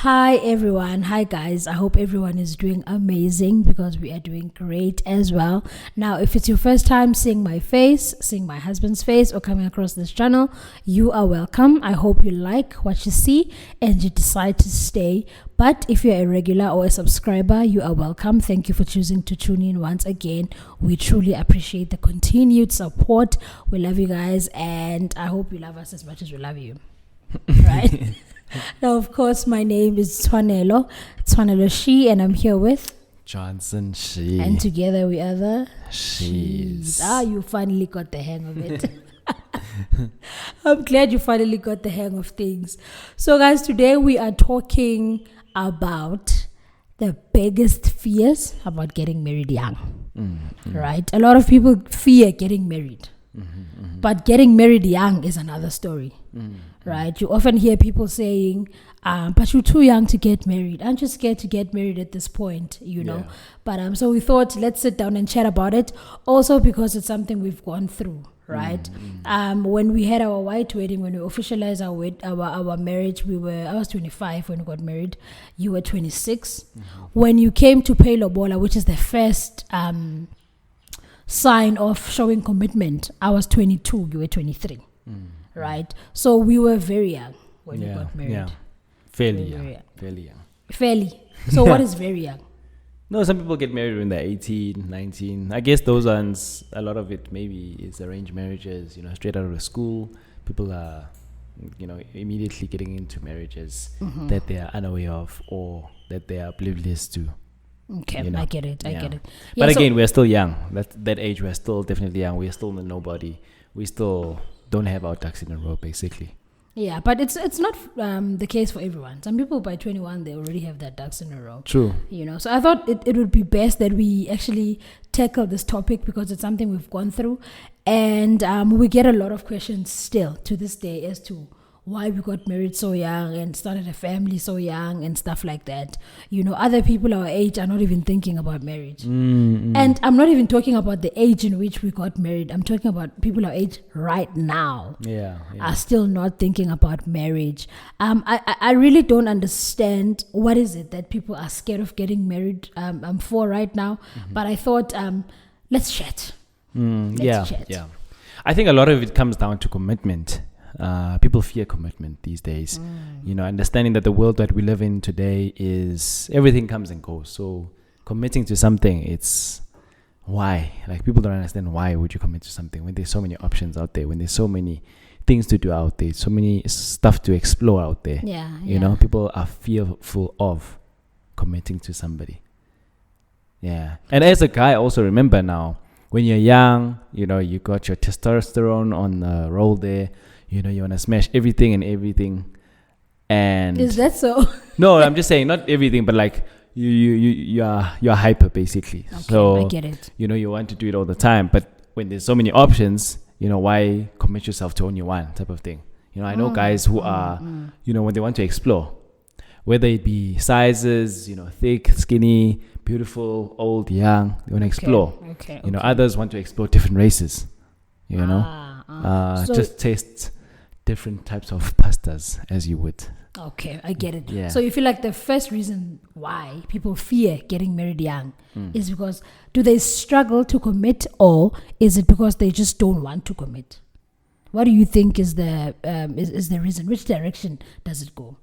Hi everyone. Hi guys. I hope everyone is doing amazing because we are doing great as well. Now, if it's your first time seeing my face, seeing my husband's face, or coming across this channel, you are welcome. I hope you like what you see and you decide to stay. But if you're a regular or a subscriber, you are welcome. Thank you for choosing to tune in once again. We truly appreciate the continued support. We love you guys, and I hope you love us as much as we love you. Right? Now, of course, my name is Tshwanelo She, and I'm here with Johnson She. And together we are the She's. You finally got the hang of it. I'm glad you finally got the hang of things. So, guys, today we are talking about the biggest fears about getting married young. Right? A lot of people fear getting married. But getting married young is another story. Right? You often hear people saying, but you're too young to get married. Aren't you scared to get married at this point? You know? Yeah. But so we thought, let's sit down and chat about it. Also because it's something we've gone through. Right? When we had our white wedding, when we officialized our marriage, I was 25 when we got married. You were 26. When you came to pay lobola, which is the first sign of showing commitment, I was 22, you were 23. Right? So we were very young when we got married. Yeah. Fairly Very young. Fairly young. Fairly. So what is very young? No, some people get married when they're 18, 19. I guess those ones, a lot of it maybe is arranged marriages, straight out of the school. People are, immediately getting into marriages that they are unaware of or that they are oblivious to. Okay, I get it. Yeah. Yeah, But again, we're still young. That age, we're still definitely young. We're still nobody. We still don't have our ducks in a row, basically. Yeah, but it's not the case for everyone. Some people by 21, they already have their ducks in a row. True. So I thought it would be best that we actually tackle this topic because it's something we've gone through. And we get a lot of questions still to this day as to why we got married so young and started a family so young and stuff like that. Other people our age are not even thinking about marriage. And I'm not even talking about the age in which we got married. I'm talking about people our age right now. Are still not thinking about marriage. I really don't understand what is it that people are scared of getting married for right now. But I thought, let's chat. Let's chat. Yeah. I think a lot of it comes down to commitment. People fear commitment these days. Understanding that the world that we live in today is everything comes and goes. So committing to something, it's why? Like, people don't understand why would you commit to something when there's so many options out there, when there's so many things to do out there, so many stuff to explore out there. People are fearful of committing to somebody. Yeah. And as a guy, also remember now, when you're young, you got your testosterone on the roll there. You want to smash everything and everything. And is that so? No, I'm just saying not everything, but like you're hyper basically. Okay, so I get it. You want to do it all the time, but when there's so many options, why commit yourself to only one type of thing? I know guys who are, when they want to explore, whether it be sizes, thick, skinny, beautiful, old, young, they want to explore. Okay. Others want to explore different races. So just taste different types of pastas as you would. Okay, I get it. Yeah. So you feel like the first reason why people fear getting married young is because do they struggle to commit, or is it because they just don't want to commit? What do you think is the is the reason? Which direction does it go?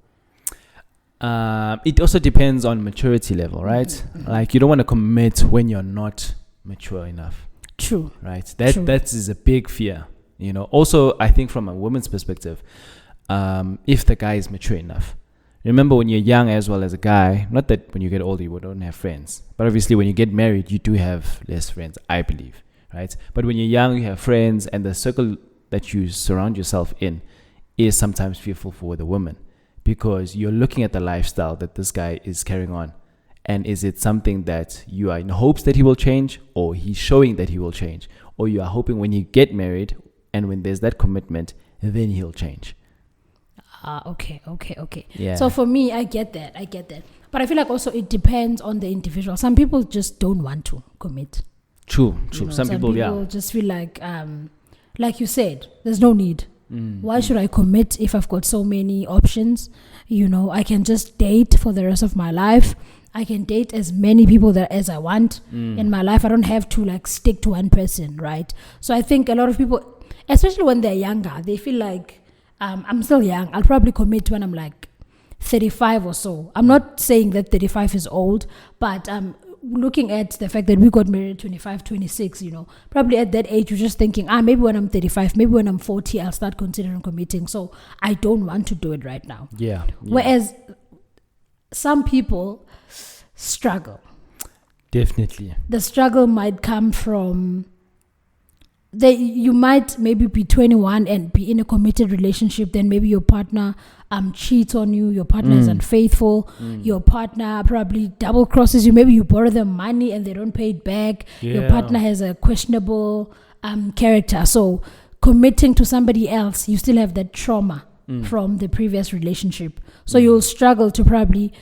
It also depends on maturity level, right? Like, you don't want to commit when you're not mature enough. True. Right. That is a big fear. Also, I think from a woman's perspective, if the guy is mature enough. Remember, when you're young as well as a guy, not that when you get older you don't have friends, but obviously when you get married you do have less friends, I believe, right? But when you're young, you have friends, and the circle that you surround yourself in is sometimes fearful for the woman, because you're looking at the lifestyle that this guy is carrying on. And is it something that you are in hopes that he will change, or he's showing that he will change, or you are hoping when you get married and when there's that commitment, then he'll change? Okay. Yeah. So for me, I get that. But I feel like also it depends on the individual. Some people just don't want to commit. True. Some people just feel like you said, there's no need. Why should I commit if I've got so many options? I can just date for the rest of my life. I can date as many people as I want in my life. I don't have to like stick to one person, right? So I think a lot of people, especially when they're younger, they feel like I'm still young. I'll probably commit when I'm like 35 or so. I'm not saying that 35 is old, but looking at the fact that we got married 25, 26, probably at that age, you're just thinking, maybe when I'm 35, maybe when I'm 40, I'll start considering committing. So I don't want to do it right now. Yeah. Whereas some people struggle. Definitely. The struggle might come from you might maybe be 21 and be in a committed relationship. Then maybe your partner cheats on you, your partner is unfaithful, your partner probably double crosses you, maybe you borrow them money and they don't pay it back, your partner has a questionable character. So committing to somebody else, you still have that trauma from the previous relationship. So you'll struggle to probably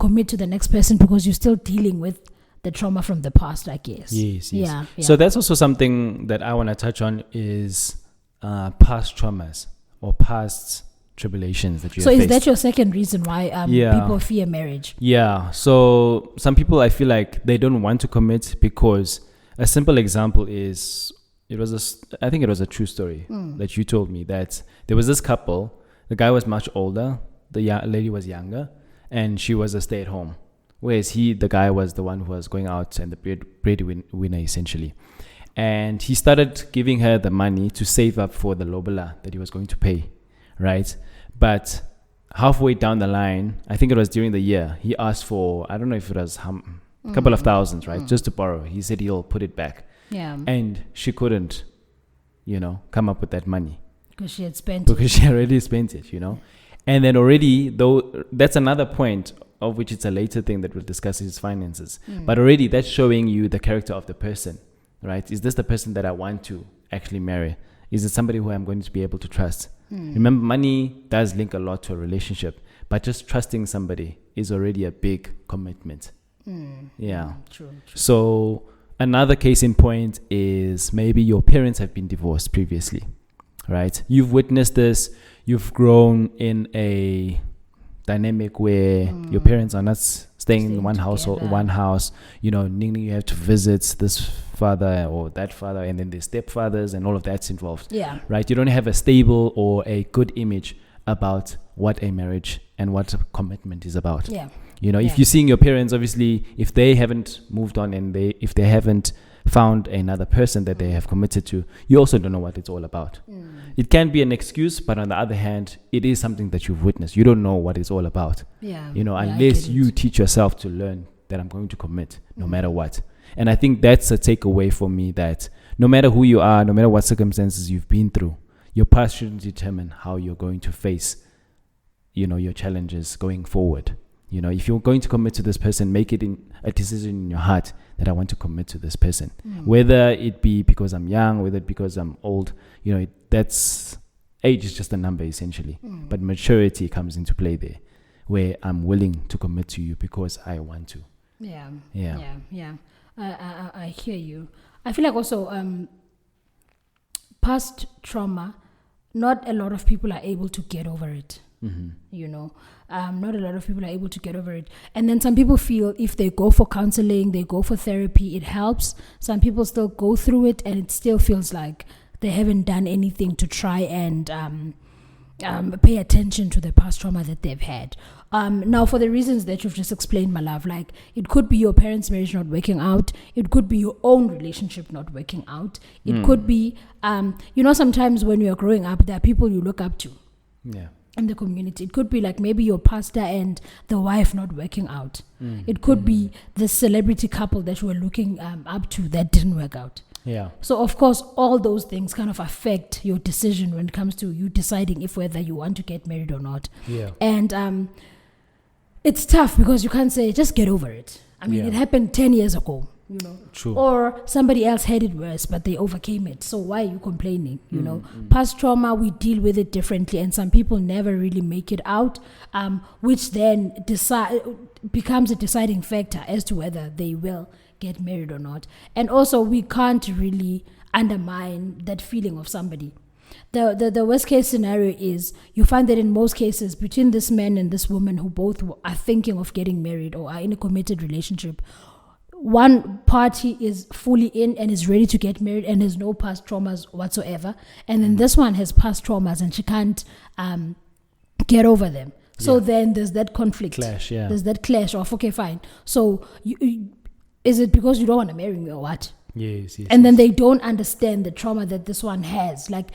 commit to the next person because you're still dealing with the trauma from the past, I guess. Yes. Yeah. So that's also something that I want to touch on is past traumas or past tribulations that you have faced. So is that your second reason why people fear marriage? Yeah. So some people, I feel like they don't want to commit because a simple example is I think it was a true story that you told me, that there was this couple. The guy was much older, the lady was younger, and she was a stay-at-home. Whereas the guy was the one who was going out and the breadwinner essentially. And he started giving her the money to save up for the lobola that he was going to pay, right? But halfway down the line, I think it was during the year, he asked for, I don't know if it was a couple of thousands, right? Just to borrow. He said he'll put it back. Yeah. And she couldn't, come up with that money. Because she had spent Because she already spent it, And then already, though, that's another point of which it's a later thing that we'll discuss, is finances. But already that's showing you the character of the person, right? Is this the person that I want to actually marry? Is it somebody who I'm going to be able to trust? Remember, money does link a lot to a relationship, but just trusting somebody is already a big commitment. Yeah. True. So another case in point is maybe your parents have been divorced previously, right? You've witnessed this. You've grown in a dynamic where your parents are not staying in one household, one house. You have to visit this father or that father, and then there's stepfathers and all of that's involved. Yeah. Right? You don't have a stable or a good image about what a marriage and what a commitment is about. Yeah. If you're seeing your parents, obviously, if they haven't moved on and if they haven't found another person that they have committed to, you also don't know what it's all about. It can be an excuse, but on the other hand, it is something that you've witnessed. You don't know what it's all about. Yeah. Unless you teach yourself to learn that I'm going to commit no matter what. And I think that's a takeaway for me, that no matter who you are, no matter what circumstances you've been through, your past shouldn't determine how you're going to face, your challenges going forward. If you're going to commit to this person, make it in a decision in your heart that I want to commit to this person. Whether it be because I'm young, whether it because I'm old, that's age is just a number essentially. But maturity comes into play there, where I'm willing to commit to you because I want to. Yeah. Yeah. I hear you. I feel like also past trauma, not a lot of people are able to get over it. Not a lot of people are able to get over it. And then some people feel if they go for counseling, they go for therapy, it helps. Some people still go through it and it still feels like they haven't done anything to try and pay attention to the past trauma that they've had. Now, for the reasons that you've just explained, my love, like it could be your parents' marriage not working out. It could be your own relationship not working out. It could be, sometimes when you're growing up, there are people you look up to. Yeah. In the community. It could be like maybe your pastor and the wife not working out. It could be the celebrity couple that you were looking up to that didn't work out. Yeah. So of course all those things kind of affect your decision when it comes to you deciding whether you want to get married or not. Yeah. And it's tough because you can't say just get over it. I mean, it happened 10 years ago. True. Or somebody else had it worse, but they overcame it. So why are you complaining? Past trauma, we deal with it differently, and some people never really make it out, which then becomes a deciding factor as to whether they will get married or not. And also, we can't really undermine that feeling of somebody. The worst case scenario is you find that in most cases between this man and this woman who both are thinking of getting married or are in a committed relationship, one party is fully in and is ready to get married and has no past traumas whatsoever, and then this one has past traumas and she can't get over them. So then there's that conflict. Clash, yeah. There's that clash of, okay, fine. So is it because you don't want to marry me or what? Yes. And then they don't understand the trauma that this one has. Like,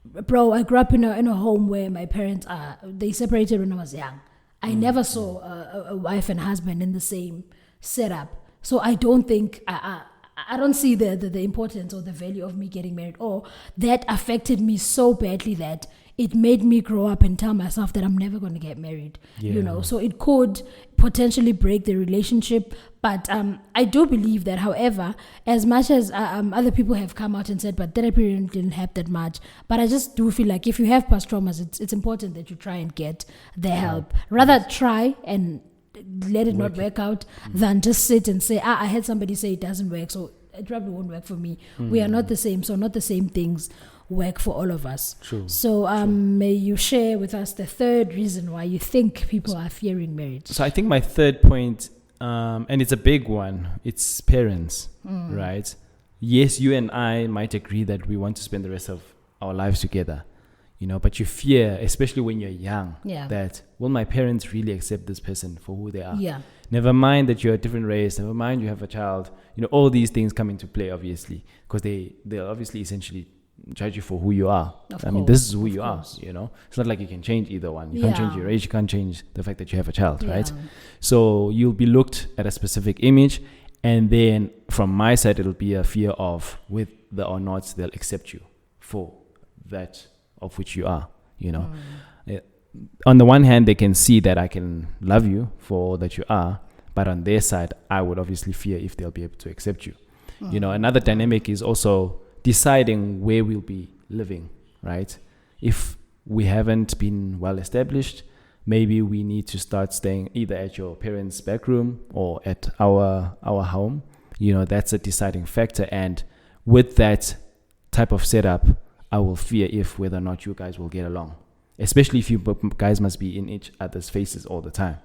bro, I grew up in a home where my parents they separated when I was young. I never saw a wife and husband in the same setup. So I don't think I don't see the importance or the value of me getting married. Or that affected me so badly that it made me grow up and tell myself that I'm never going to get married. You know, so it could potentially break the relationship. But I do believe that, however, as much as other people have come out and said, but therapy didn't help that much. But I just do feel like if you have past traumas, it's important that you try and get the help. Rather try and let it not work out than just sit and say, I had somebody say it doesn't work, so it probably won't work for me. We are not the same, so not the same things work for all of us. True. So may you share with us the third reason why you think people are fearing marriage. So I think my third point, and it's a big one, it's parents, right? Yes, you and I might agree that we want to spend the rest of our lives together, you know, but you fear, especially when you're young, that will my parents really accept this person for who they are? Yeah. Never mind that you're a different race, never mind you have a child, you know, all these things come into play, obviously, because they'll obviously essentially judge you for who you are. I mean, this is who you are, you know. It's not like you can change either one. You can't change your age, you can't change the fact that you have a child, right? So you'll be looked at a specific image, and then from my side, it'll be a fear of whether or not they'll accept you for that of which you are, you know. On the one hand, they can see that I can love you for all that you are, but on their side, I would obviously fear if they'll be able to accept you. You know, another dynamic is also deciding where we'll be living, right? If we haven't been well established, maybe we need to start staying either at your parents' back room or at our home. You know, that's a deciding factor. And with that type of setup, I will fear whether or not you guys will get along, especially if you guys must be in each other's faces all the time,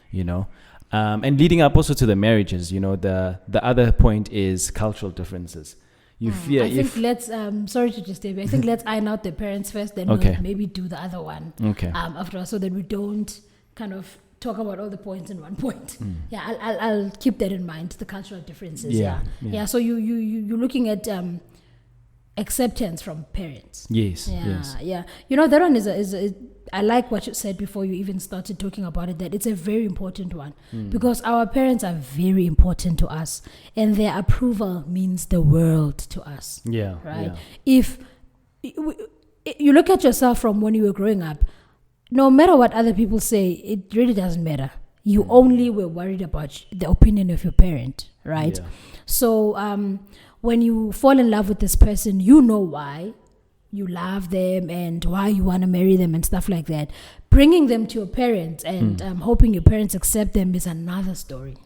you know. And leading up also to the marriages, you know, the other point is cultural differences. You fear I think let's sorry to just I think let's iron out the parents first, then we'll maybe do the other one after, so that we don't kind of talk about all the points in one point. I'll keep that in mind, the cultural differences. So you're looking at acceptance from parents. Yes. You know, that one is I like what you said before you even started talking about it, that it's a very important one, because our parents are very important to us, and their approval means the world to us. Right? If you look at yourself from when you were growing up, no matter what other people say, it really doesn't matter. You only were worried about the opinion of your parent, right? So when you fall in love with this person, you know why you love them and why you want to marry them and stuff like that. Bringing them to your parents and hoping your parents accept them is another story.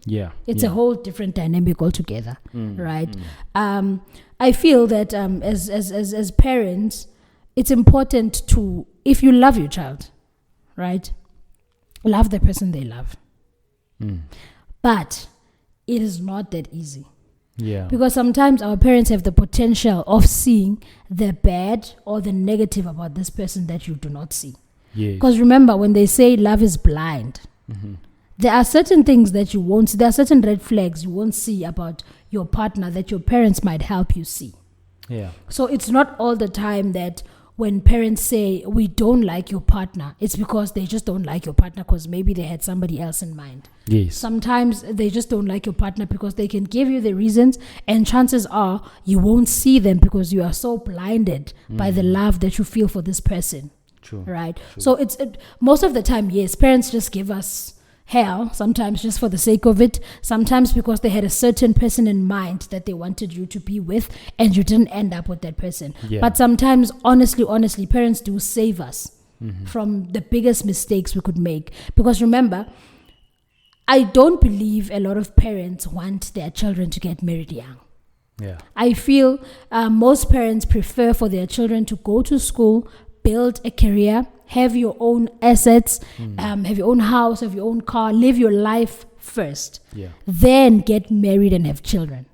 It's a whole different dynamic altogether, right? I feel that as parents, it's important to, if you love your child, right, love the person they love. But it is not that easy. Because sometimes our parents have the potential of seeing the bad or the negative about this person that you do not see. Because remember, when they say love is blind, there are certain things that you won't see. There are certain red flags you won't see about your partner that your parents might help you see. So it's not all the time that when parents say we don't like your partner, it's because they just don't like your partner because maybe they had somebody else in mind. Sometimes they just don't like your partner because they can give you the reasons, and chances are you won't see them because you are so blinded by the love that you feel for this person. Right? So most of the time, yes, parents just give us hell, sometimes just for the sake of it, sometimes because they had a certain person in mind that they wanted you to be with and you didn't end up with that person. But sometimes, honestly, parents do save us from the biggest mistakes we could make. Because remember, I don't believe a lot of parents want their children to get married young. Yeah. I feel most parents prefer for their children to go to school, build a career, have your own assets, have your own house, have your own car, live your life first, then get married and have children.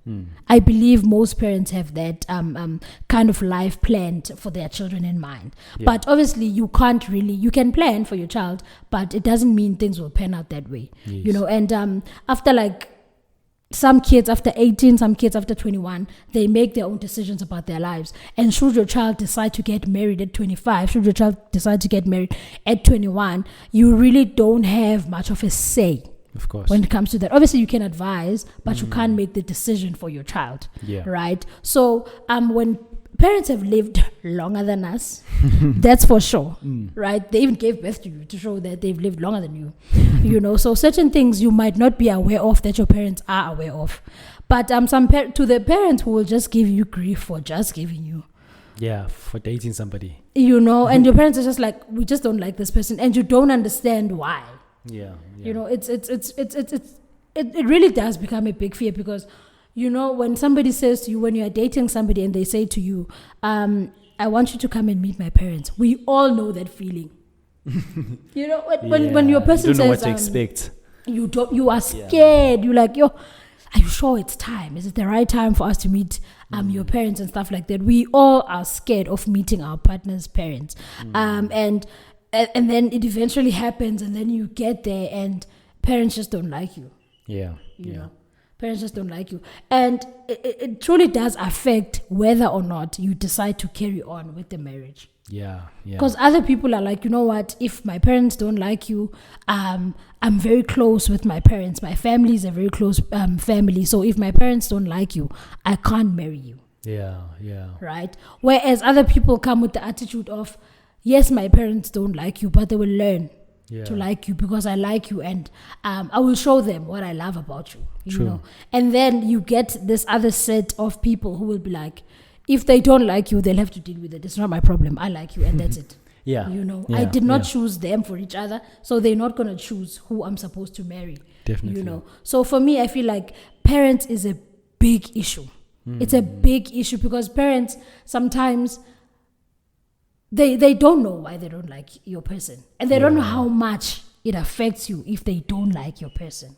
I believe most parents have that kind of life planned for their children in mind. But obviously you can plan for your child, but it doesn't mean things will pan out that way. You know, and after like some kids after 18, some kids after 21, they make their own decisions about their lives. And should your child decide to get married at 25, should your child decide to get married at 21, you really don't have much of a say. Of course. When it comes to that. Obviously, you can advise, but you can't make the decision for your child. Right? So, when parents have lived longer than us, that's for sure. Right? They even gave birth to you to show that they've lived longer than you. You know, so certain things you might not be aware of that your parents are aware of. But to the parents who will just give you grief for just giving you. Yeah, for dating somebody. You know, and your parents are just like, we just don't like this person, and you don't understand why. Yeah. You know, it really does become a big fear because, you know, when somebody says to you, when you are dating somebody and they say to you, I want you to come and meet my parents. We all know that feeling. You know, when your person you don't know says, what to expect. You are scared. You're like, are you sure it's time? Is it the right time for us to meet your parents and stuff like that? We all are scared of meeting our partner's parents. And then it eventually happens, and then you get there, and parents just don't like you. You know, parents just don't like you, and it truly does affect whether or not you decide to carry on with the marriage. Because other people are like, you know what? If my parents don't like you, I'm very close with my parents. My family is a very close family. So if my parents don't like you, I can't marry you. Right. Whereas other people come with the attitude of, yes, my parents don't like you, but they will learn to like you because I like you, and I will show them what I love about you. You know, and then you get this other set of people who will be like, if they don't like you, they'll have to deal with it. It's not my problem. I like you, and that's it. You know, I did not choose them for each other, so they're not gonna choose who I'm supposed to marry. Definitely. You know, so for me, I feel like parents is a big issue. It's a big issue because parents sometimes. They don't know why they don't like your person. And they don't know how much it affects you if they don't like your person.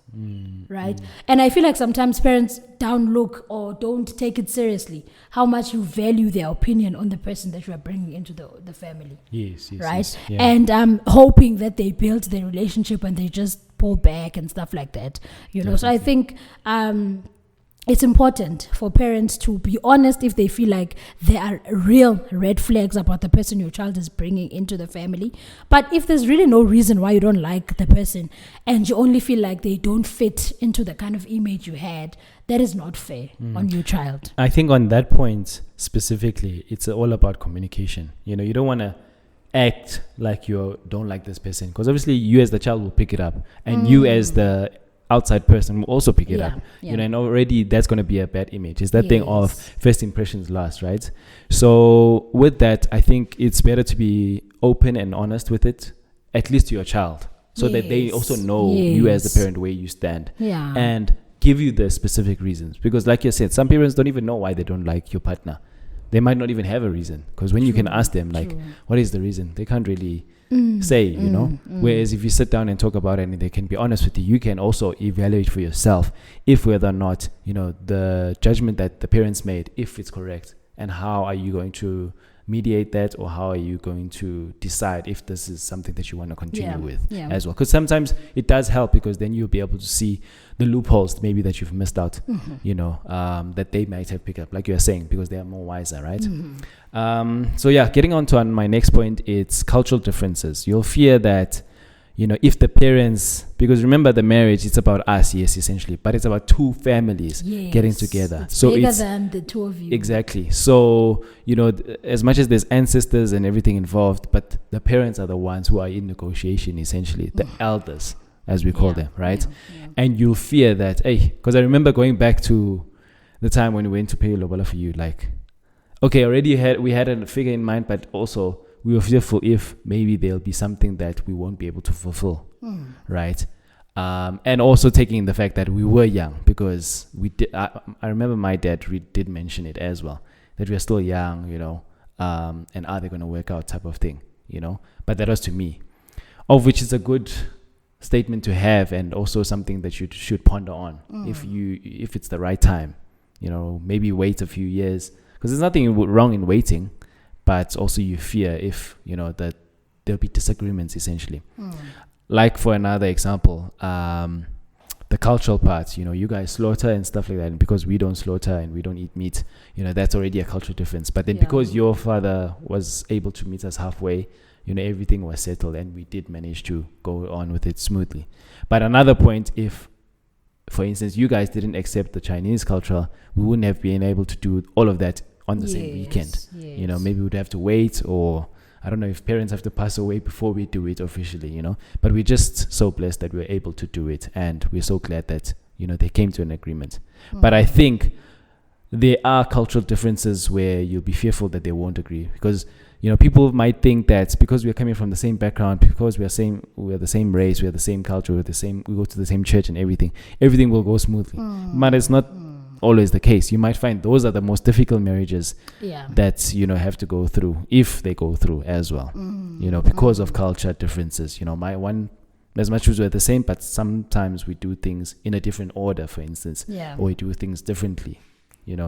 Right? And I feel like sometimes parents downlook or don't take it seriously how much you value their opinion on the person that you are bringing into the family. Yes. Right? And I'm hoping that they build their relationship and they just pull back and stuff like that. You know, so I think it's important for parents to be honest if they feel like there are real red flags about the person your child is bringing into the family. But if there's really no reason why you don't like the person and you only feel like they don't fit into the kind of image you had, that is not fair on your child. I think on that point specifically, it's all about communication. You know, you don't want to act like you don't like this person because obviously you as the child will pick it up and you as the outside person will also pick it up, you know, and already that's going to be a bad image. It's that thing of first impressions last, right? So with that, I think it's better to be open and honest with it, at least to your child, so that they also know you as the parent where you stand and give you the specific reasons. Because like you said, some parents don't even know why they don't like your partner. They might not even have a reason, because when you can ask them like, what is the reason? They can't really say, you know. Whereas if you sit down and talk about it and they can be honest with you, you can also evaluate for yourself if whether or not, you know, the judgment that the parents made, if it's correct, and how are you going to mediate that, or how are you going to decide if this is something that you want to continue with as well. Because sometimes it does help, because then you'll be able to see the loopholes maybe that you've missed out, you know, that they might have picked up, like you're saying, because they are more wiser, right? So yeah, getting on to my next point, it's cultural differences. You'll fear that, you know, if the parents, because remember the marriage, it's about us, yes, essentially, but it's about two families getting together. It's so bigger than the two of you. Exactly. So, you know, as much as there's ancestors and everything involved, but the parents are the ones who are in negotiation, essentially, the elders, as we call them, right? And you'll fear that, hey, because I remember going back to the time when we went to pay lobola for you, like, okay, already we had a figure in mind, but also we were fearful if maybe there'll be something that we won't be able to fulfill, right? And also taking the fact that we were young, because we did. I remember my dad did mention it as well, that we are still young, and are they going to work out type of thing, But that was to me, of which is a good statement to have, and also something that you should ponder on if it's the right time, maybe wait a few years, because there's nothing wrong in waiting, but also you fear if that there'll be disagreements essentially. Like for another example, the cultural part, you guys slaughter and stuff like that, and because we don't slaughter and we don't eat meat, that's already a cultural difference. But then because your father was able to meet us halfway, everything was settled and we did manage to go on with it smoothly. But another point, if, for instance, you guys didn't accept the Chinese culture, we wouldn't have been able to do all of that on the same weekend. Maybe we'd have to wait, or I don't know if parents have to pass away before we do it officially, but we're just so blessed that we're able to do it, and we're so glad that, they came to an agreement. But I think there are cultural differences where you'll be fearful that they won't agree, because, people might think that because we're coming from the same background, because we're the same race, we are the same culture, we go to the same church and everything will go smoothly. But it's not always the case. You might find those are the most difficult marriages that have to go through, if they go through as well, because of culture differences. My one, as much as we're the same, but sometimes we do things in a different order, for instance, or we do things differently,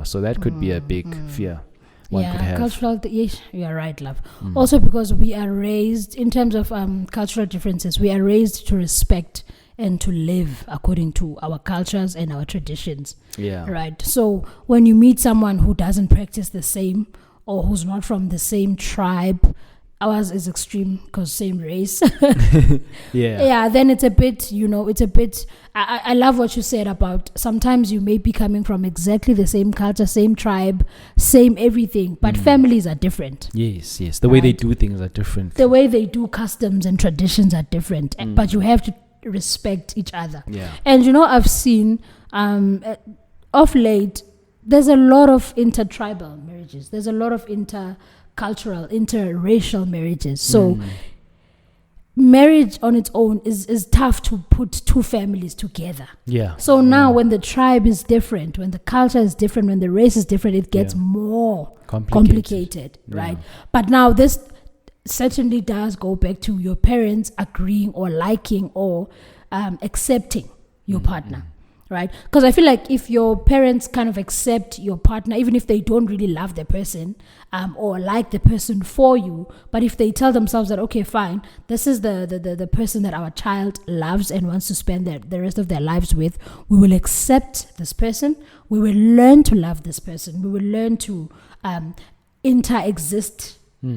so that could be a big fear one could have. Cultural, yes, you are right, love. Also because we are raised, in terms of cultural differences, we are raised to respect and to live according to our cultures and our traditions. Right. So when you meet someone who doesn't practice the same, or who's not from the same tribe, ours is extreme because same race. Then it's a bit, I love what you said about sometimes you may be coming from exactly the same culture, same tribe, same everything, but families are different. Yes. The way they do things are different. The way they do customs and traditions are different, but you have to respect each other. And I've seen of late there's a lot of intertribal marriages, there's a lot of intercultural, interracial marriages. So marriage on its own is tough to put two families together. So now when the tribe is different, when the culture is different, when the race is different, it gets more complicated, right? But now this certainly does go back to your parents agreeing or liking or accepting your partner, right? Because I feel like if your parents kind of accept your partner, even if they don't really love the person or like the person for you, but if they tell themselves that, okay, fine, this is the person that our child loves and wants to spend the rest of their lives with, we will accept this person, we will learn to love this person, we will learn to interexist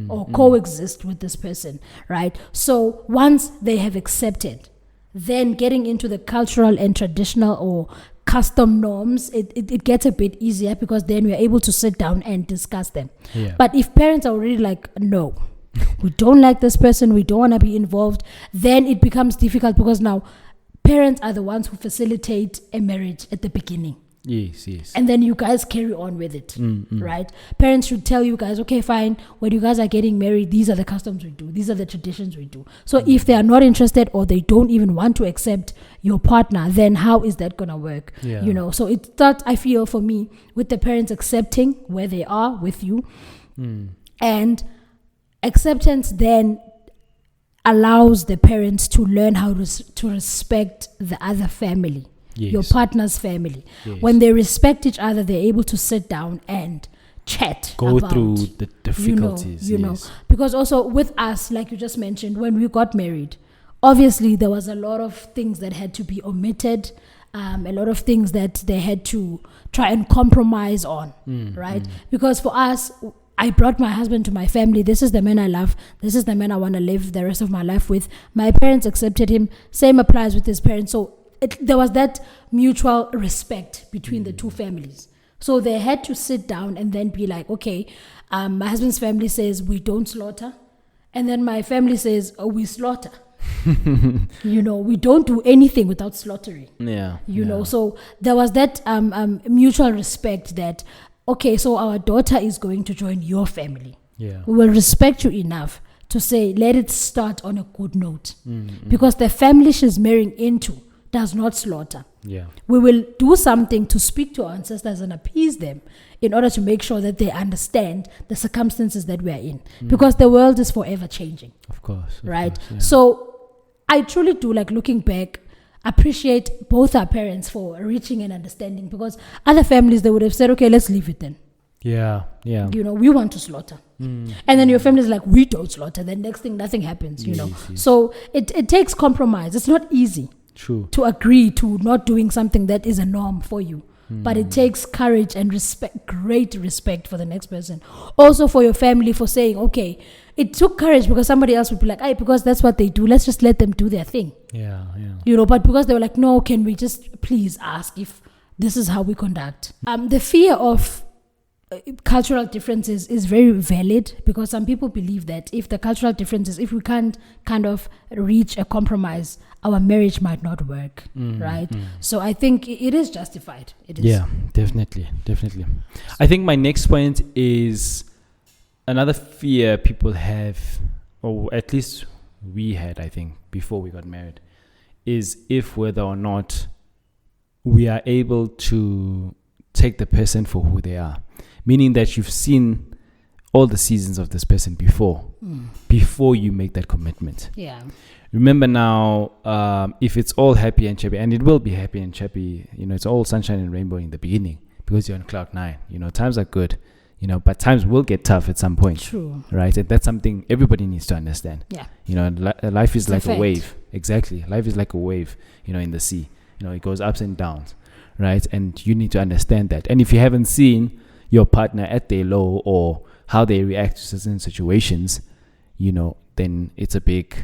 or coexist with this person, right? So once they have accepted, then getting into the cultural and traditional or custom norms, it gets a bit easier, because then we're able to sit down and discuss them. But if parents are already like, no, we don't like this person, we don't want to be involved, then it becomes difficult, because now parents are the ones who facilitate a marriage at the beginning. Yes. And then you guys carry on with it, right? Parents should tell you guys, okay, fine, when you guys are getting married, these are the customs we do, these are the traditions we do. So if they are not interested, or they don't even want to accept your partner, then how is that gonna work? So it starts, I feel, for me, with the parents accepting where they are with you, and acceptance then allows the parents to learn how to respect the other family. Your partner's family. When they respect each other, they're able to sit down and chat, go through the difficulties. Because also with us, like you just mentioned, when we got married, obviously there was a lot of things that had to be omitted, a lot of things that they had to try and compromise on, right? Because for us, I brought my husband to my family. This is the man I love. This is the man I want to live the rest of my life with. My parents accepted him. Same applies with his parents. So there was that mutual respect between the two families. So they had to sit down and then be like, okay, my husband's family says we don't slaughter. And then my family says, oh, we slaughter. We don't do anything without slaughtering. So there was that mutual respect that, okay, so our daughter is going to join your family. We will respect you enough to say, let it start on a good note. Because the family she's marrying into does not slaughter. Yeah. We will do something to speak to our ancestors and appease them in order to make sure that they understand the circumstances that we are in. Because the world is forever changing. Of course. Right? Course, yeah. So I truly do, like, looking back, appreciate both our parents for reaching an understanding, because other families, they would have said, okay, let's leave it then. Yeah. You know, we want to slaughter. And then your family is like, we don't slaughter. Then next thing, nothing happens, you know. Yes. So it takes compromise. It's not easy. True. To agree to not doing something that is a norm for you. But it takes courage and respect, great respect for the next person. Also for your family, for saying, okay, it took courage, because somebody else would be like, because that's what they do. Let's just let them do their thing. Yeah. You know, but because they were like, no, can we just please ask if this is how we conduct? The fear of cultural differences is very valid, because some people believe that if the cultural differences, if we can't kind of reach a compromise, our marriage might not work, right? So I think it is justified. It is. Yeah, definitely. I think my next point is another fear people have, or at least we had, I think, before we got married, is if whether or not we are able to take the person for who they are. Meaning that you've seen all the seasons of this person before you make that commitment. Yeah. Remember now, if it's all happy and happy, and it will be happy and happy, you know, it's all sunshine and rainbow in the beginning because you're on cloud 9. You know, times are good, you know, but times will get tough at some point. True. Right? And that's something everybody needs to understand. Yeah. You know, life is like a a wave. Exactly. Life is like a wave, you know, in the sea. You know, it goes ups and downs, right? And you need to understand that. And if you haven't seen your partner at their low or how they react to certain situations, you know, then it's a big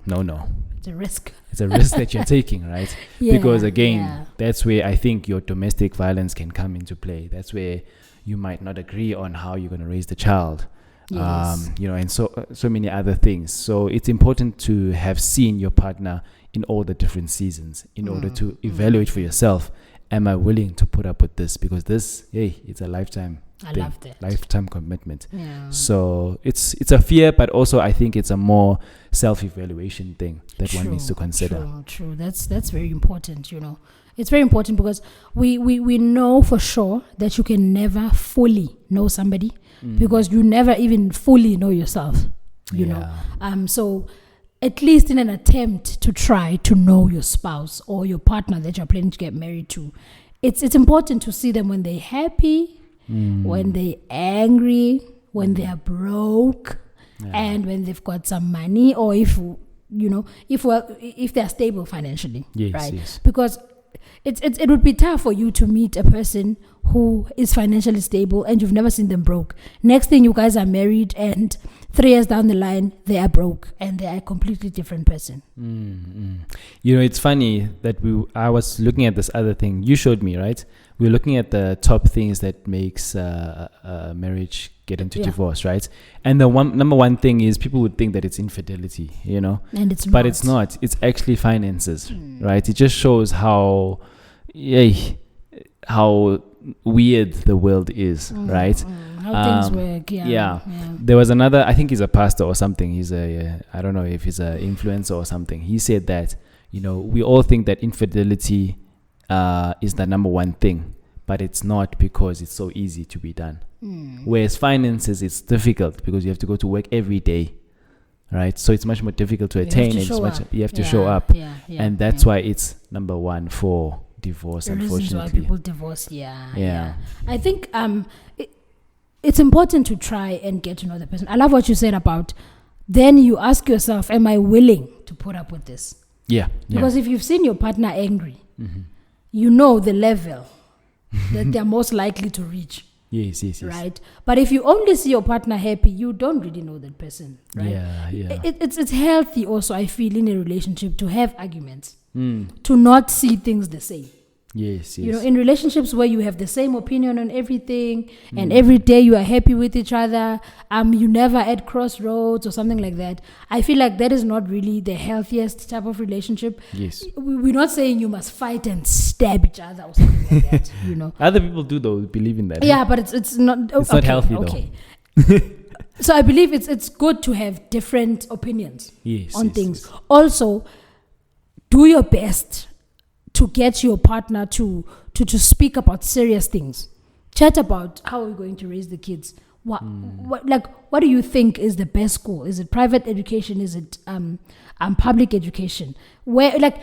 no. It's a risk. It's a risk that you're taking, right? Because again, that's where I think your domestic violence can come into play. That's where you might not agree on how you're going to raise the child. Yes. You know, and so many other things. So it's important to have seen your partner in all the different seasons in order to evaluate for yourself. Am I willing to put up with this? Because this, it's a lifetime thing, love that. lifetime commitment. Yeah. So it's a fear, but also I think it's a more self-evaluation thing that one needs to consider. True. That's very important, you know. It's very important because we know for sure that you can never fully know somebody because you never even fully know yourself, you know. So at least in an attempt to try to know your spouse or your partner that you're planning to get married to, it's important to see them when they're happy, when they're angry, when they are broke, and when they've got some money, or if they're stable financially, right? Yes. Because it would be tough for you to meet a person who is financially stable and you've never seen them broke. Next thing, you guys are married, and 3 years down the line, they are broke and they are a completely different person. You know, it's funny that I was looking at this other thing you showed me, right? We were looking at the top things that makes a marriage get into divorce, right? And the number one thing is people would think that it's infidelity, you know, and it's not. But it's not. It's actually finances, right? It just shows how weird the world is, right? How things work. Yeah. There was another, I think he's a pastor or something. He's I don't know if he's an influencer or something. He said that, you know, we all think that infidelity is the number one thing, but it's not, because it's so easy to be done. Whereas finances, it's difficult because you have to go to work every day, right? So it's much more difficult to attain. You have to show up. And that's why it's number one for divorce, unfortunately. Why people divorce. I think it's important to try and get to know the person. I love what you said about, then you ask yourself, am I willing to put up with this? Because if you've seen your partner angry, you know the level that they're most likely to reach. Yes. Right? But if you only see your partner happy, you don't really know that person, right? It's healthy also, I feel, in a relationship to have arguments, to not see things the same. Yes. You know, in relationships where you have the same opinion on everything and every day you are happy with each other, you never at crossroads or something like that. I feel like that is not really the healthiest type of relationship. Yes. We're not saying you must fight and stab each other or something like that, you know. Other people do, though, believe in that. Yeah, but it's not... It's not healthy, though. So I believe it's good to have different opinions on things. Yes. Also, do your best to get your partner to speak about serious things. Chat about how we're going to raise the kids. What do you think is the best school? Is it private education? Is it public education? Where, like,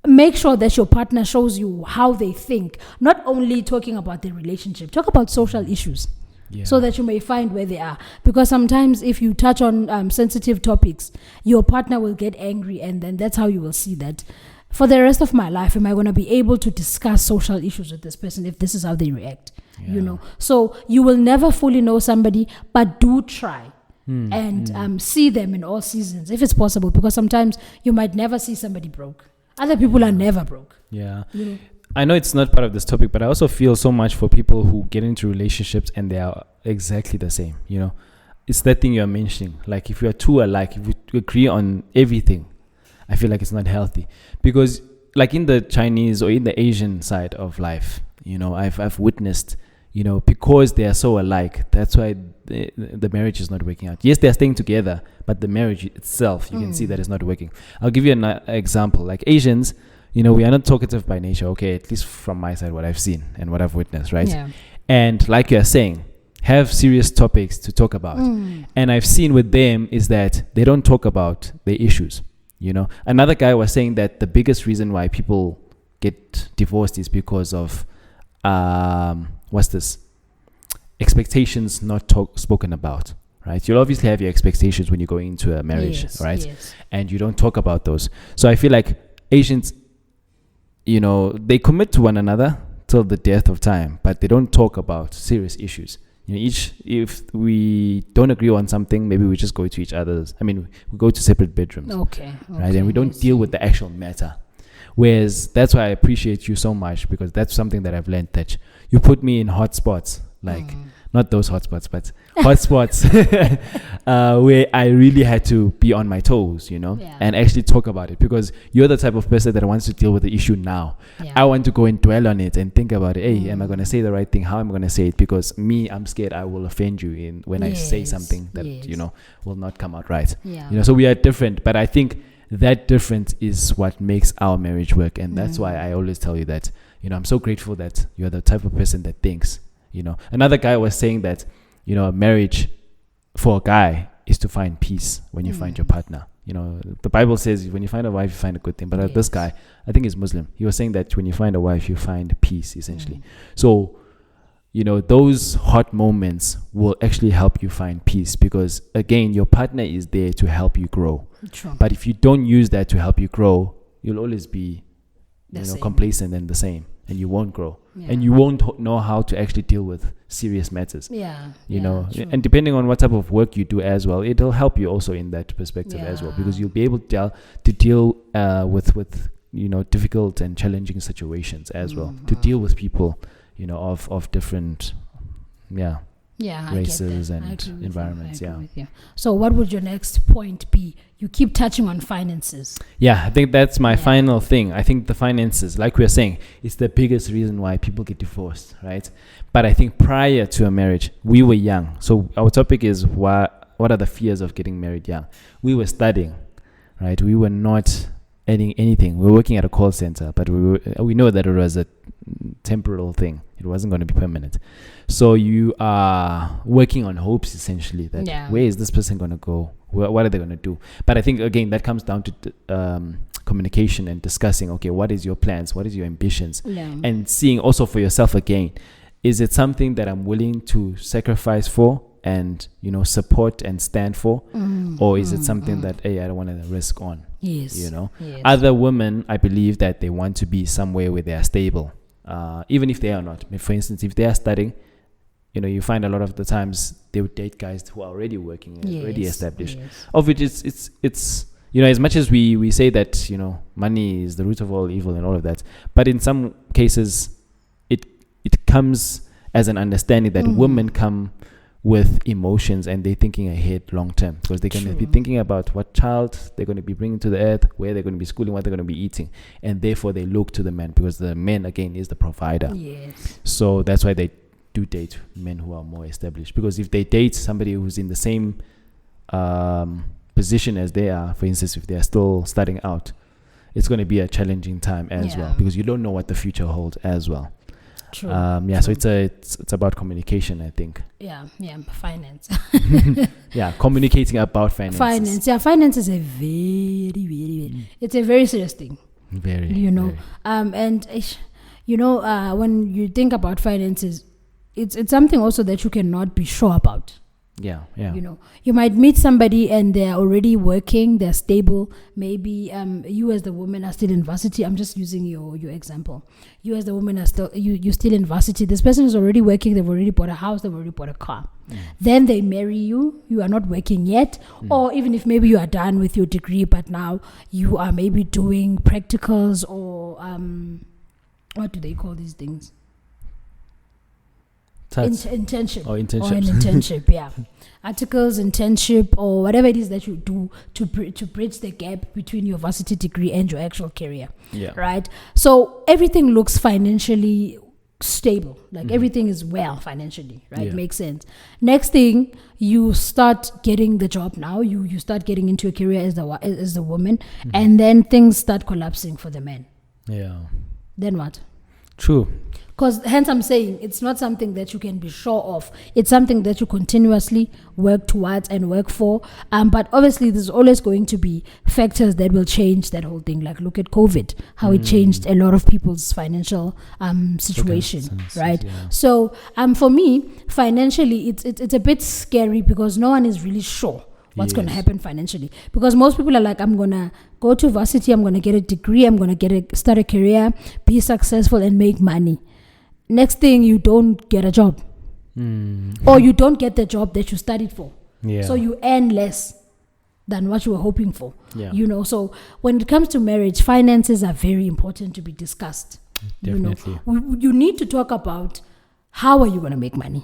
make sure that your partner shows you how they think. Not only talking about their relationship, talk about social issues. Yeah. So that you may find where they are. Because sometimes if you touch on sensitive topics, your partner will get angry, and then that's how you will see that for the rest of my life, am I going to be able to discuss social issues with this person if this is how they react? Yeah. So you will never fully know somebody, but do try and see them in all seasons if it's possible, because sometimes you might never see somebody broke. Other people are never broke. Yeah. I know it's not part of this topic, but I also feel so much for people who get into relationships and they are exactly the same. It's that thing you're mentioning. Like, if you're two alike, if you agree on everything, I feel like it's not healthy. Because, like, in the Chinese or in the Asian side of life, I've witnessed, because they are so alike, that's why the marriage is not working out. Yes, they're staying together, but the marriage itself, you can see that it's not working. I'll give you an example. Like, Asians, we are not talkative by nature, okay, at least from my side, what I've seen and what I've witnessed, right? Yeah. And like you're saying, have serious topics to talk about. And I've seen with them is that they don't talk about their issues. Another guy was saying that the biggest reason why people get divorced is because of expectations not spoken about, right? You'll obviously have your expectations when you go into a marriage, right? Yes. And you don't talk about those. So I feel like Asians, they commit to one another till the death of time, but they don't talk about serious issues. If we don't agree on something, maybe we just go to each other's. We go to separate bedrooms. Okay. Right? And we don't deal with the actual matter. Whereas that's why I appreciate you so much, because that's something that I've learned, that you put me in hot spots, like not those hot spots, but hot spots where I really had to be on my toes, and actually talk about it, because you're the type of person that wants to deal with the issue now. Yeah. I want to go and dwell on it and think about it. Hey, am I going to say the right thing? How am I going to say it? Because I'm scared I will offend you when I say something that, will not come out right. Yeah. So we are different, but I think that difference is what makes our marriage work. And that's why I always tell you that, I'm so grateful that you're the type of person that thinks. Another guy was saying that, a marriage for a guy is to find peace when you find your partner. The Bible says when you find a wife, you find a good thing. But this guy, I think he's Muslim. He was saying that when you find a wife, you find peace, essentially. So, those hot moments will actually help you find peace, because, again, your partner is there to help you grow. True. But if you don't use that to help you grow, you'll always be, complacent and the same. And you won't grow, and you won't know how to actually deal with serious matters. True. And depending on what type of work you do as well, it'll help you also in that perspective as well, because you'll be able to deal with difficult and challenging situations as well, to deal with people of different races and environments. So what would your next point be? You keep touching on finances. I think that's my final thing. I think the finances, like we are saying, is the biggest reason why people get divorced, right? But I think prior to a marriage, we were young. So our topic is what are the fears of getting married young? We were studying, right? We were not earning anything. We were working at a call center, but we know that it was a temporal thing. It wasn't going to be permanent. So you are working on hopes, essentially, that where is this person going to go? What are they going to do? But I think, again, that comes down to communication and discussing, okay, what is your plans? What is your ambitions? And seeing also for yourself, again, is it something that I'm willing to sacrifice for and, support and stand for? Or is it something that, hey, I don't want to risk on? Yes. Other women, I believe that they want to be somewhere where they are stable, even if they are not. For instance, if they are studying, you find a lot of the times they would date guys who are already working and already established. Of which it's as much as we say that, money is the root of all evil and all of that, but in some cases it comes as an understanding that women come with emotions and they're thinking ahead long term, because they're going to be thinking about what child they're going to be bringing to the earth, where they're going to be schooling, what they're going to be eating, and therefore they look to the man, because the man, again, is the provider. So that's why they do date men who are more established, because if they date somebody who's in the same position as they are, for instance, if they are still starting out, it's going to be a challenging time as well, because you don't know what the future holds as well. True. So it's about communication, I think. Finance. Communicating about finances. Finance is a very it's a very serious thing. Very. When you think about finances, it's something also that you cannot be sure about. You might meet somebody and they're already working, they're stable. Maybe you as the woman are still in varsity. I'm just using your example. You as the woman are still you're still in varsity. This person is already working, they've already bought a house, they've already bought a car. Then they marry you are not working yet, or even if maybe you are done with your degree, but now you are maybe doing practicals or what do they call these things? Internship. Or internship. Or an internship, articles, internship, or whatever it is that you do to bridge the gap between your varsity degree and your actual career. Right? So everything looks financially stable. Like everything is well financially, right? Makes sense. Next thing, you start getting the job now. You start getting into a career as the woman, and then things start collapsing for the man. Then what? True. Because hence I'm saying it's not something that you can be sure of. It's something that you continuously work towards and work for. But obviously there's always going to be factors that will change that whole thing. Like look at COVID, how it changed a lot of people's financial situation, right? So for me, financially, it's a bit scary because no one is really sure what's going to happen financially, because most people are like, I'm going to go to varsity, I'm going to get a degree, I'm going to start a career, be successful and make money. Next thing, you don't get a job, or you don't get the job that you studied for. So you earn less than what you were hoping for. So when it comes to marriage, finances are very important to be discussed. Definitely. You need to talk about how are you going to make money.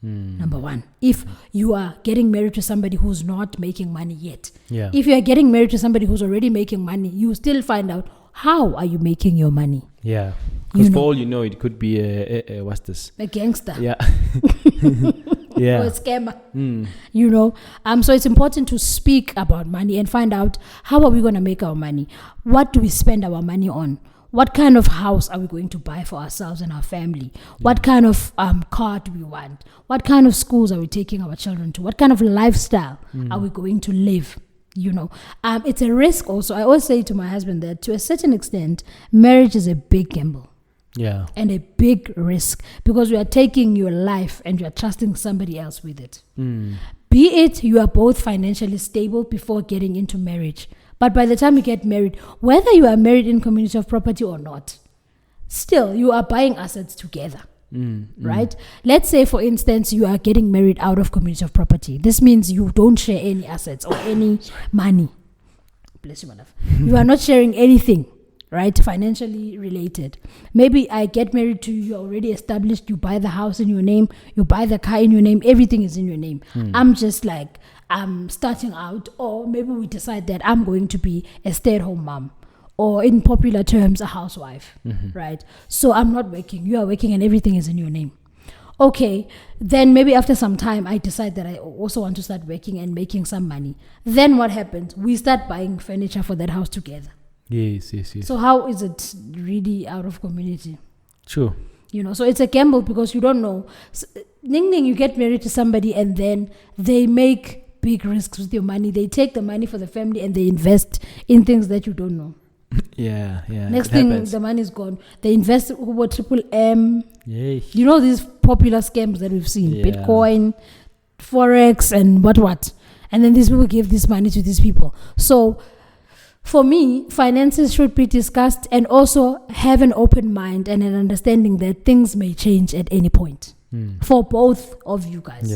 Number one, if you are getting married to somebody who's not making money yet, if you are getting married to somebody who's already making money, you still find out how are you making your money. Because for all you know, it could be what's this? A gangster. Or a scammer. So it's important to speak about money and find out how are we going to make our money? What do we spend our money on? What kind of house are we going to buy for ourselves and our family? What kind of car do we want? What kind of schools are we taking our children to? What kind of lifestyle are we going to live? It's a risk also. I always say to my husband that to a certain extent, marriage is a big gamble. And a big risk, because you are taking your life and you are trusting somebody else with it. Be it you are both financially stable before getting into marriage. But by the time you get married, whether you are married in community of property or not, still you are buying assets together. Right? Let's say, for instance, you are getting married out of community of property. This means you don't share any assets or any money. Bless you, my love. You are not sharing anything, right? Financially related. Maybe I get married to you, you're already established, you buy the house in your name, you buy the car in your name, everything is in your name. I'm just like, I'm starting out, or maybe we decide that I'm going to be a stay-at-home mom, or in popular terms, a housewife, right? So I'm not working, you are working, and everything is in your name. Okay, then maybe after some time, I decide that I also want to start working and making some money. Then what happens? We start buying furniture for that house together. Yes. So how is it really out of community? True. So it's a gamble because you don't know. You get married to somebody and then they make big risks with your money. They take the money for the family and they invest in things that you don't know. Next thing, happens. The money is gone. They invest over triple M. These popular scams that we've seen, Bitcoin, Forex, and what. And then these people give this money to these people. So for me, finances should be discussed and also have an open mind and an understanding that things may change at any point for both of you guys.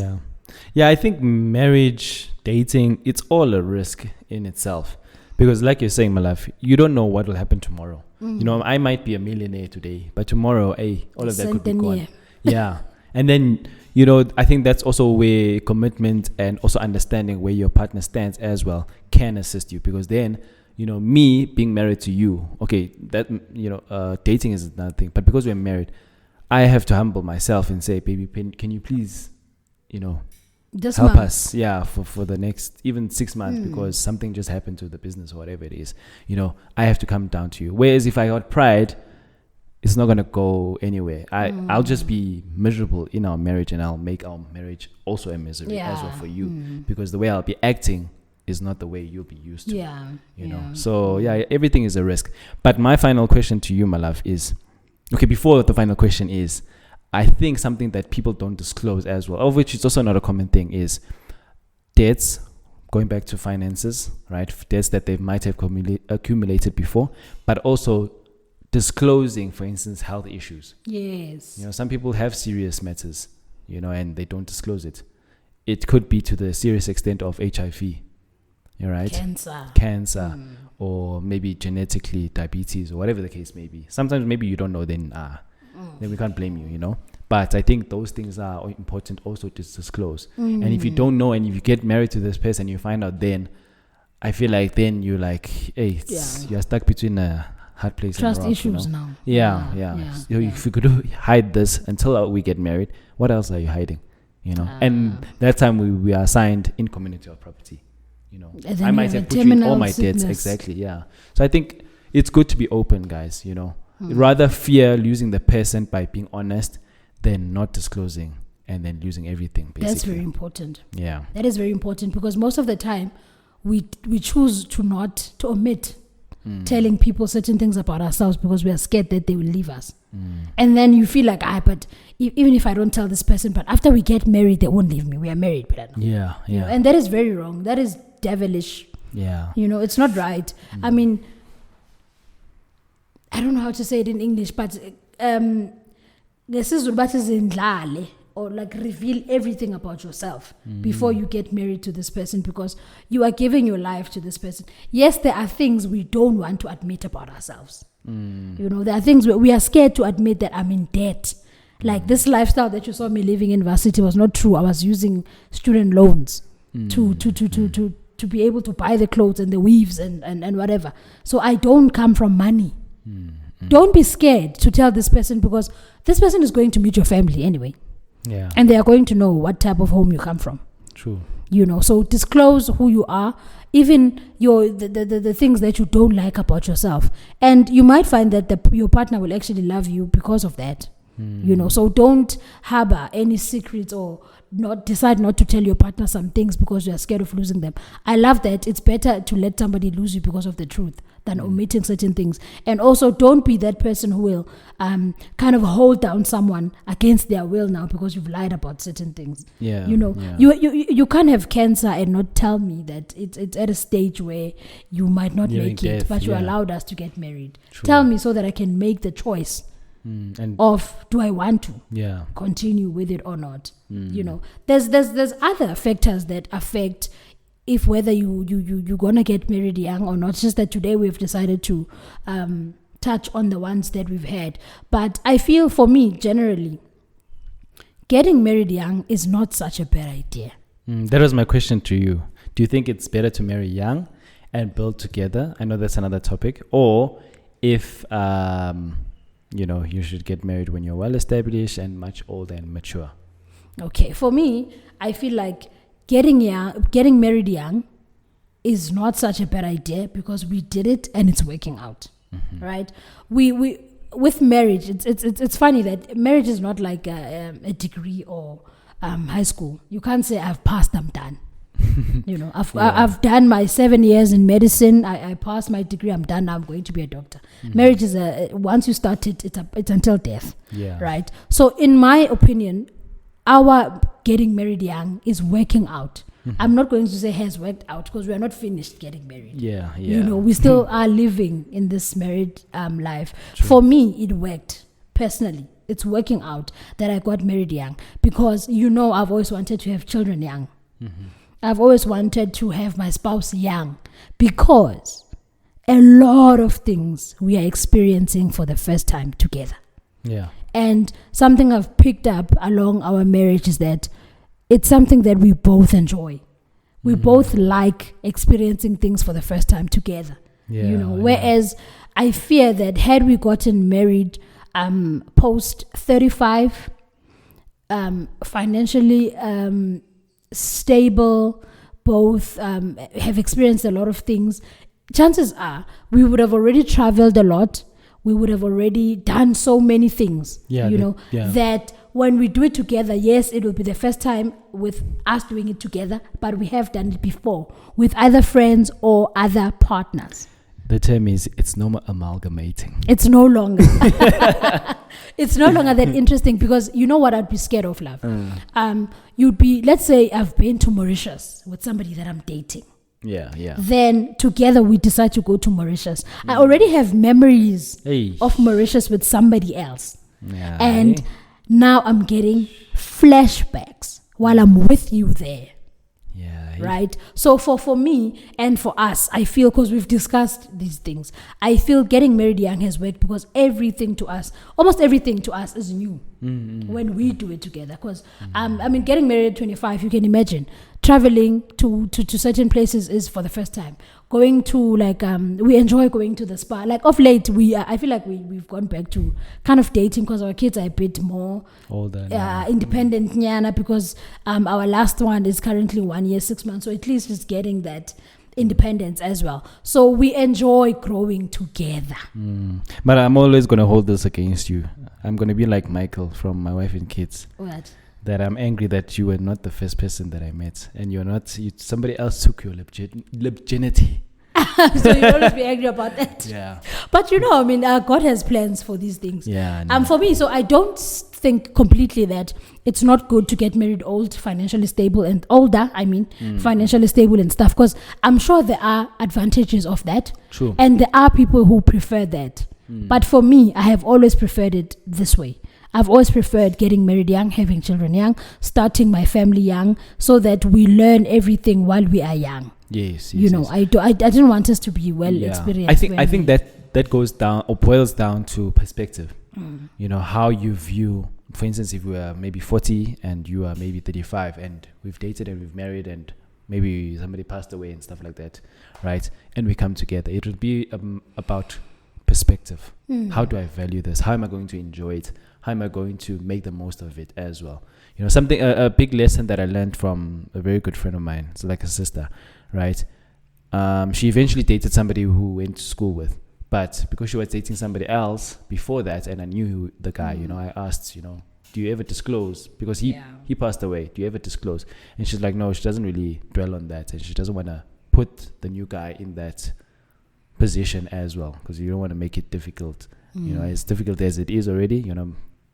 I think marriage, dating, it's all a risk in itself. Because like you're saying, my love, you don't know what will happen tomorrow. I might be a millionaire today, but tomorrow, all of that could be gone. And then, I think that's also where commitment and also understanding where your partner stands as well can assist you. Because then, me being married to you, okay, that, dating is another thing. But because we're married, I have to humble myself and say, baby, can you please, This help month. us, for the next even 6 months, because something just happened to the business or whatever it is. I have to come down to you. Whereas if I got pride, it's not gonna go anywhere. I'll just be miserable in our marriage, and I'll make our marriage also a misery as well for you, because the way I'll be acting is not the way you'll be used to. You know. So everything is a risk. But my final question to you, my love, is before the final question is, I think something that people don't disclose as well, of which is also not a common thing, is debts, going back to finances, right? Debts that they might have accumulated before, but also disclosing, for instance, health issues. Yes. Some people have serious matters, and they don't disclose it. It could be to the serious extent of HIV, right? Cancer, or maybe genetically diabetes, or whatever the case may be. Sometimes maybe you don't know, then we can't blame you, But I think those things are important also to disclose. And if you don't know, and if you get married to this person, you find out, then I feel like then you're like, hey, you're stuck between a hard place trust and a rock, issues now. So if you could hide this until we get married, what else are you hiding? And that time we are assigned in community or property. I might have put you in all my debts. Exactly. So I think it's good to be open, guys. Rather fear losing the person by being honest than not disclosing and then losing everything, basically. That's very important. That is very important, because most of the time we choose to omit telling people certain things about ourselves because we are scared that they will leave us. And then you feel like, but even if I don't tell this person, but after we get married, they won't leave me. We are married. But and that is very wrong. That is devilish. It's not right. I mean, I don't know how to say it in English, but or like reveal everything about yourself before you get married to this person, because you are giving your life to this person. Yes, there are things we don't want to admit about ourselves. There are things we are scared to admit, that I'm in debt. Like this lifestyle that you saw me living in varsity was not true. I was using student loans to be able to buy the clothes and the weaves and whatever. So I don't come from money. Don't be scared to tell this person, because this person is going to meet your family anyway. And they are going to know what type of home you come from. True. So disclose who you are, even the things that you don't like about yourself. And you might find that your partner will actually love you because of that. So don't harbor any secrets, or decide not to tell your partner some things because you are scared of losing them. I love that. It's better to let somebody lose you because of the truth than omitting certain things. And also, don't be that person who will kind of hold down someone against their will now because you've lied about certain things. You can't have cancer and not tell me that it's at a stage where you might not make it, but you allowed us to get married. True. Tell me so that I can make the choice of, do I want to continue with it or not. There's other factors that affect if whether you're gonna get married young or not. It's just that today we've decided to touch on the ones that we've had. But I feel, for me, generally, getting married young is not such a bad idea. That was my question to you. Do you think it's better to marry young and build together? I know that's another topic. Or if you should get married when you're well established and much older and mature. Okay, for me, I feel like getting married young is not such a bad idea, because we did it and it's working out, right? We with marriage, it's funny that marriage is not like a degree or high school. You can't say I've passed, I'm done. I've done my 7 years in medicine. I passed my degree. I'm done. Now I'm going to be a doctor. Marriage is once you start it, it's until death. Right. So in my opinion, our getting married young is working out. I'm not going to say has worked out, because we are not finished getting married. We still are living in this married life. True. For me, it worked personally. It's working out that I got married young, because I've always wanted to have children young. I've always wanted to have my spouse young, because a lot of things we are experiencing for the first time together. And something I've picked up along our marriage is that it's something that we both enjoy. We both like experiencing things for the first time together. Whereas I fear that had we gotten married post 35, financially stable, both have experienced a lot of things, chances are we would have already traveled a lot. We would have already done so many things, that when we do it together, yes, it will be the first time with us doing it together, but we have done it before with either friends or other partners. The term is, it's no more amalgamating. It's no longer. It's no longer that interesting, because you know what I'd be scared of, love? You'd be, let's say I've been to Mauritius with somebody that I'm dating. Yeah. Then together we decide to go to Mauritius. I already have memories of Mauritius with somebody else. Yeah, and now I'm getting flashbacks while I'm with you there. Yeah. Right? So for me and for us, I feel, because we've discussed these things, I feel getting married young has worked, because almost everything to us is new when we do it together. Because getting married at 25, you can imagine traveling to certain places is for the first time. Going to we enjoy going to the spa. Like of late, I feel like we've gone back to kind of dating, because our kids are a bit more older, independent, nyana, because our last one is currently 1 year 6 months, so at least just getting that independence as well. So we enjoy growing together. But I'm always going to hold this against you. I'm going to be like Michael from My Wife and Kids. What? That I'm angry that you were not the first person that I met, and somebody else took your virginity. So you'll always be angry about that. Yeah. But God has plans for these things. Yeah. No. For me, so I don't think completely that it's not good to get married old, financially stable, and older. Financially stable and stuff, because I'm sure there are advantages of that. True. And there are people who prefer that. But for me, I have always preferred it this way. I've always preferred getting married young, having children young, starting my family young, so that we learn everything while we are young. Yes. I didn't want us to be well experienced. I think that goes down or boils down to perspective. How you view, for instance, if we are maybe 40 and you are maybe 35, and we've dated and we've married, and maybe somebody passed away and stuff like that, right? And we come together. It would be about perspective. How do I value this? How am I going to enjoy it? How am I going to make the most of it as well? Something, a big lesson that I learned from a very good friend of mine, so like a sister, right? She eventually dated somebody who went to school with, but because she was dating somebody else before that, and I knew the guy, I asked, do you ever disclose? Because he passed away. Do you ever disclose? And she's like, no, she doesn't really dwell on that, and she doesn't want to put the new guy in that position as well, because you don't want to make it difficult. As difficult as it is already,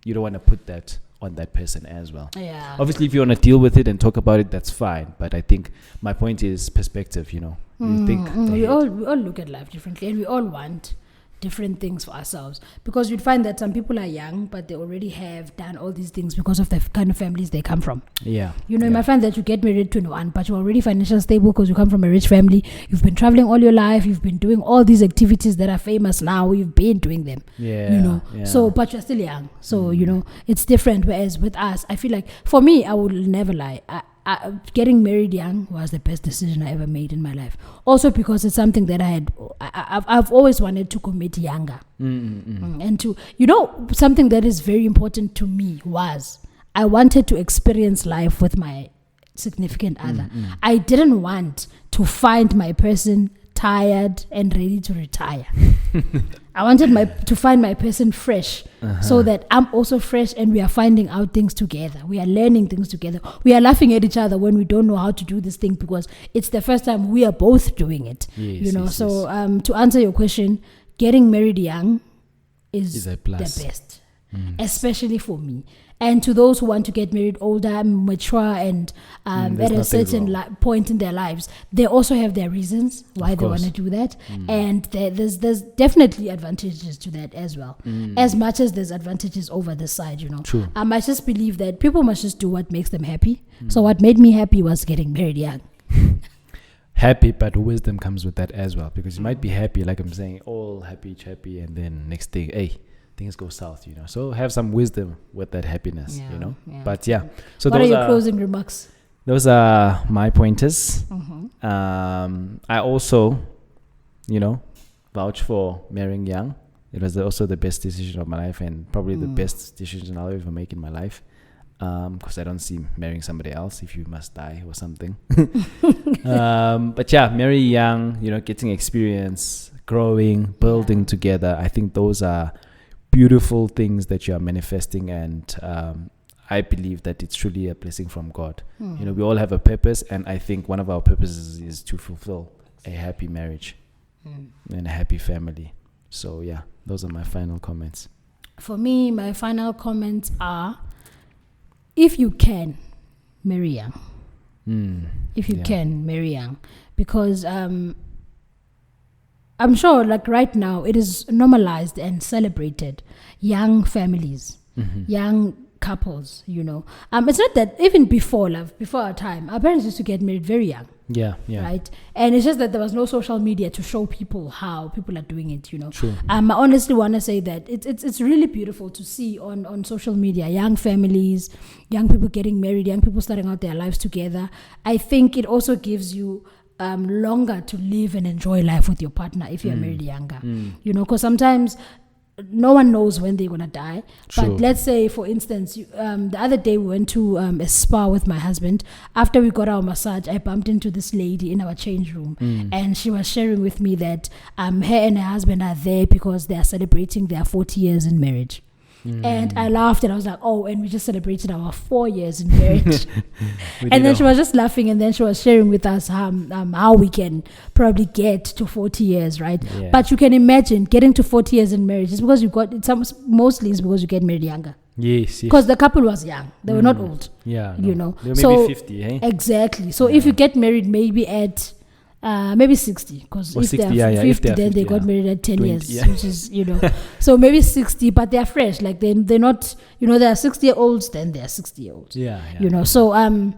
you don't want to put that on that person as well. Yeah. Obviously, if you want to deal with it and talk about it, that's fine. But I think my point is perspective. You think we all look at life differently, and we all want different things for ourselves, because you'd find that some people are young but they already have done all these things because of the kind of families they come from. You might find that you get married at 21 but you're already financially stable because you come from a rich family. You've been traveling all your life, you've been doing all these activities that are famous now, you've been doing them. So but you're still young, so it's different. Whereas with us, I feel like, for me, I will never lie, getting married young was the best decision I ever made in my life. Also because it's something that I've always wanted to commit younger. And to, something that is very important to me was I wanted to experience life with my significant other. I didn't want to find my person tired and ready to retire. I wanted to find my person fresh, so that I'm also fresh and we are finding out things together. We are learning things together. We are laughing at each other when we don't know how to do this thing because it's the first time we are both doing it. To answer your question, getting married young is a plus. The best, especially for me. And to those who want to get married older, mature, and at a certain point in their lives, they also have their reasons why they want to do that. And there's definitely advantages to that as well. As much as there's advantages over this side, True. I just believe that people must just do what makes them happy. So what made me happy was getting married young. Happy, but wisdom comes with that as well. Because you might be happy, like I'm saying, all happy, chappy, and then next thing, things go south, so have some wisdom with that happiness. But so what are your closing remarks? Those are my pointers. I also vouch for marrying young. It was also the best decision of my life, and probably the best decision I'll ever make in my life. because I don't see marrying somebody else if you must die or something. But yeah, marry young, getting experience, growing, building together. I think those are beautiful things that you are manifesting, and I believe that it's truly a blessing from God. We all have a purpose, and I think one of our purposes is to fulfill a happy marriage and a happy family. So yeah, those are my final comments. For me, my final comments are, if you can, marry young. If you can, marry young. Because I'm sure, like right now, it is normalized and celebrated. Young families, young couples, It's not that even before our time, our parents used to get married very young. Yeah. Right? And it's just that there was no social media to show people how people are doing it, True. I honestly want to say that it's really beautiful to see on social media, young families, young people getting married, young people starting out their lives together. I think it also gives you longer to live and enjoy life with your partner if you're married younger. Because sometimes no one knows when they're going to die. True. But let's say, for instance, the other day we went to a spa with my husband. After we got our massage, I bumped into this lady in our change room, and she was sharing with me that her and her husband are there because they are celebrating their 40 years in marriage. And I laughed, and I was like, oh, and we just celebrated our 4 years in marriage. And then she was just laughing, and then she was sharing with us how we can probably get to 40 years, right? Yeah. But you can imagine getting to 40 years in marriage is because mostly is because you get married younger. Yes. Because the couple was young. They were not old. Yeah. They were maybe so 50, eh? Exactly. So if you get married maybe at maybe 60, because if they're 50, then they got married at 10 20, years, which is, so maybe 60, but they're fresh. Like they're not, there are 60-year-olds, then they're 60-year-olds. Yeah. So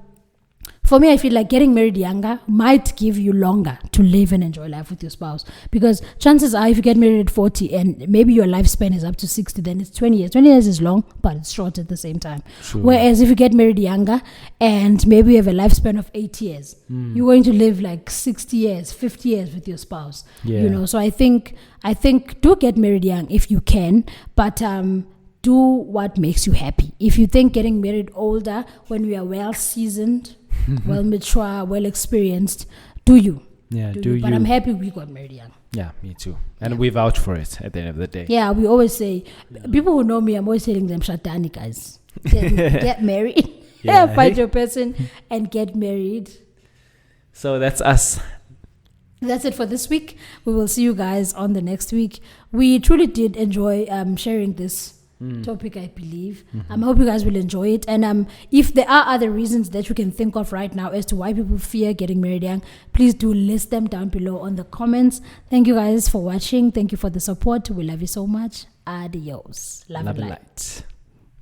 for me, I feel like getting married younger might give you longer to live and enjoy life with your spouse, because chances are if you get married at 40 and maybe your lifespan is up to 60, then it's 20 years. 20 years is long, but it's short at the same time. True. Whereas if you get married younger and maybe you have a lifespan of 8 years, you're going to live like 60 years, 50 years with your spouse. So I think do get married young if you can, but do what makes you happy. If you think getting married older, when we are well seasoned, well mature, well experienced, do you? Yeah, But I'm happy we got married young. Yeah, me too. And we vouch for it at the end of the day. Yeah, we always say, people who know me, I'm always telling them, Shatani guys, get married. Find your person and get married. So that's us. That's it for this week. We will see you guys on the next week. We truly did enjoy sharing this topic, I believe. I hope you guys will enjoy it. And if there are other reasons that you can think of right now as to why people fear getting married young, please do list them down below on the comments. Thank you guys for watching. Thank you for the support. We love you so much. Adios. Love and light.